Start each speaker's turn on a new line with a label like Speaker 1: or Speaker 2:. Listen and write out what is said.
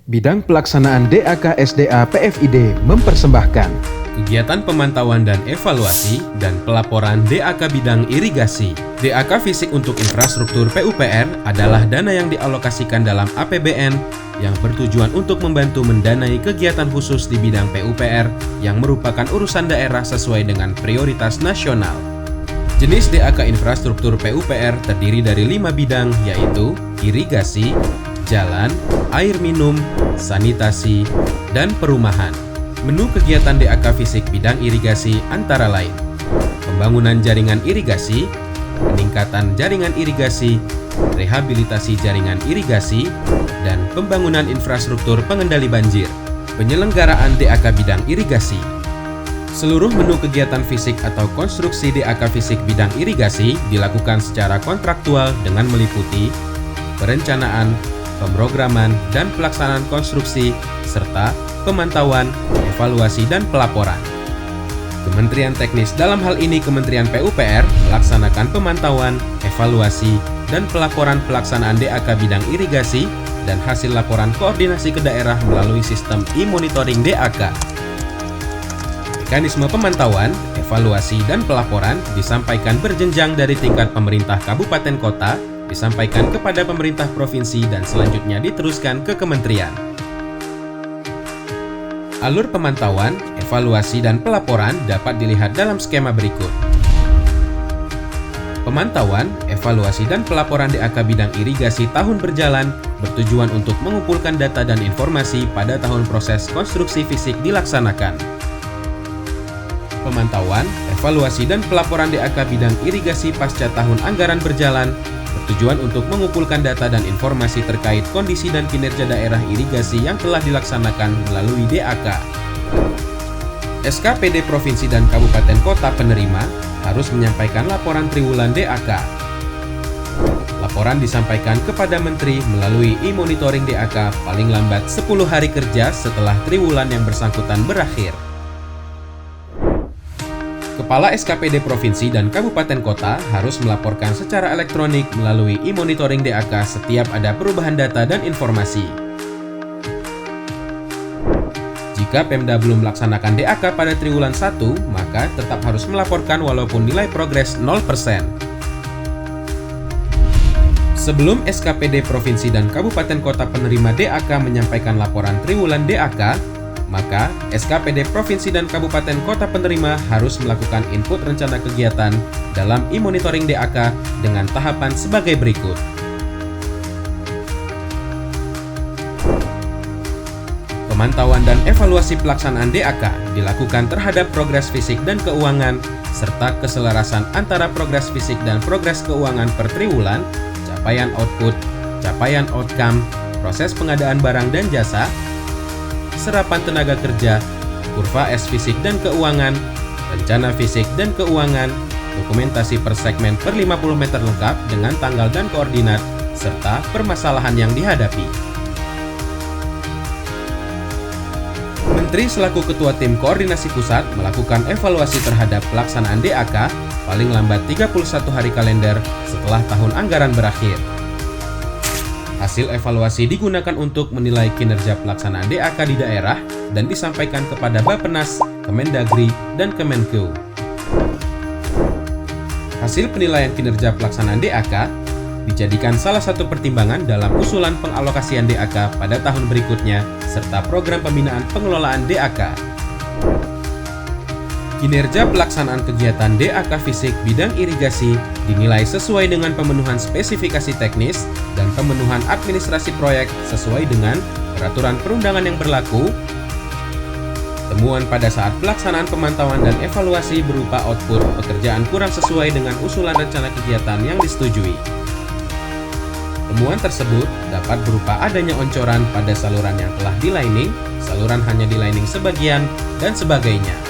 Speaker 1: Bidang Pelaksanaan DAK SDA PFID mempersembahkan kegiatan pemantauan dan evaluasi dan pelaporan DAK bidang irigasi. DAK fisik untuk infrastruktur PUPR adalah dana yang dialokasikan dalam APBN yang bertujuan untuk membantu mendanai kegiatan khusus di bidang PUPR yang merupakan urusan daerah sesuai dengan prioritas nasional. Jenis DAK infrastruktur PUPR terdiri dari 5 bidang, yaitu irigasi, jalan, air minum, sanitasi, dan perumahan. Menu kegiatan DAK fisik bidang irigasi antara lain: pembangunan jaringan irigasi, peningkatan jaringan irigasi, rehabilitasi jaringan irigasi, dan pembangunan infrastruktur pengendali banjir. Penyelenggaraan DAK bidang irigasi. Seluruh menu kegiatan fisik atau konstruksi DAK fisik bidang irigasi dilakukan secara kontraktual dengan meliputi perencanaan, pemrograman, dan pelaksanaan konstruksi, serta pemantauan, evaluasi, dan pelaporan. Kementerian Teknis, dalam hal ini Kementerian PUPR, melaksanakan pemantauan, evaluasi, dan pelaporan pelaksanaan DAK bidang irigasi dan hasil laporan koordinasi ke daerah melalui sistem e-monitoring DAK. Mekanisme pemantauan, evaluasi, dan pelaporan disampaikan berjenjang dari tingkat pemerintah kabupaten kota, disampaikan kepada pemerintah provinsi, dan selanjutnya diteruskan ke kementerian. Alur pemantauan, evaluasi, dan pelaporan dapat dilihat dalam skema berikut. Pemantauan, evaluasi, dan pelaporan DAK bidang irigasi tahun berjalan bertujuan untuk mengumpulkan data dan informasi pada tahun proses konstruksi fisik dilaksanakan. Pemantauan, evaluasi, dan pelaporan DAK bidang irigasi pasca tahun anggaran berjalan bertujuan untuk mengumpulkan data dan informasi terkait kondisi dan kinerja daerah irigasi yang telah dilaksanakan melalui DAK. SKPD Provinsi dan Kabupaten Kota penerima harus menyampaikan laporan triwulan DAK. Laporan disampaikan kepada Menteri melalui e-monitoring DAK paling lambat 10 hari kerja setelah triwulan yang bersangkutan berakhir. Kepala SKPD Provinsi dan Kabupaten Kota harus melaporkan secara elektronik melalui e-monitoring DAK setiap ada perubahan data dan informasi. Jika Pemda belum melaksanakan DAK pada triwulan 1, maka tetap harus melaporkan walaupun nilai progres 0%. Sebelum SKPD Provinsi dan Kabupaten Kota penerima DAK menyampaikan laporan triwulan DAK, maka SKPD Provinsi dan Kabupaten Kota penerima harus melakukan input rencana kegiatan dalam e-monitoring DAK dengan tahapan sebagai berikut. Pemantauan dan evaluasi pelaksanaan DAK dilakukan terhadap progres fisik dan keuangan, serta keselarasan antara progres fisik dan progres keuangan per triwulan, capaian output, capaian outcome, proses pengadaan barang dan jasa, serapan tenaga kerja, kurva S fisik dan keuangan, rencana fisik dan keuangan, dokumentasi per segmen per 50 meter lengkap dengan tanggal dan koordinat, serta permasalahan yang dihadapi. Menteri selaku Ketua Tim Koordinasi Pusat melakukan evaluasi terhadap pelaksanaan DAK paling lambat 31 hari kalender setelah tahun anggaran berakhir. Hasil evaluasi digunakan untuk menilai kinerja pelaksanaan DAK di daerah dan disampaikan kepada Bappenas, Kemendagri, dan Kemenku. Hasil penilaian kinerja pelaksanaan DAK dijadikan salah satu pertimbangan dalam usulan pengalokasian DAK pada tahun berikutnya serta program pembinaan pengelolaan DAK. Kinerja pelaksanaan kegiatan DAK fisik bidang irigasi dinilai sesuai dengan pemenuhan spesifikasi teknis dan pemenuhan administrasi proyek sesuai dengan peraturan perundangan yang berlaku. Temuan pada saat pelaksanaan pemantauan dan evaluasi berupa output pekerjaan kurang sesuai dengan usulan rencana kegiatan yang disetujui. Temuan tersebut dapat berupa adanya oncoran pada saluran yang telah di-lining, saluran hanya di-lining sebagian, dan sebagainya.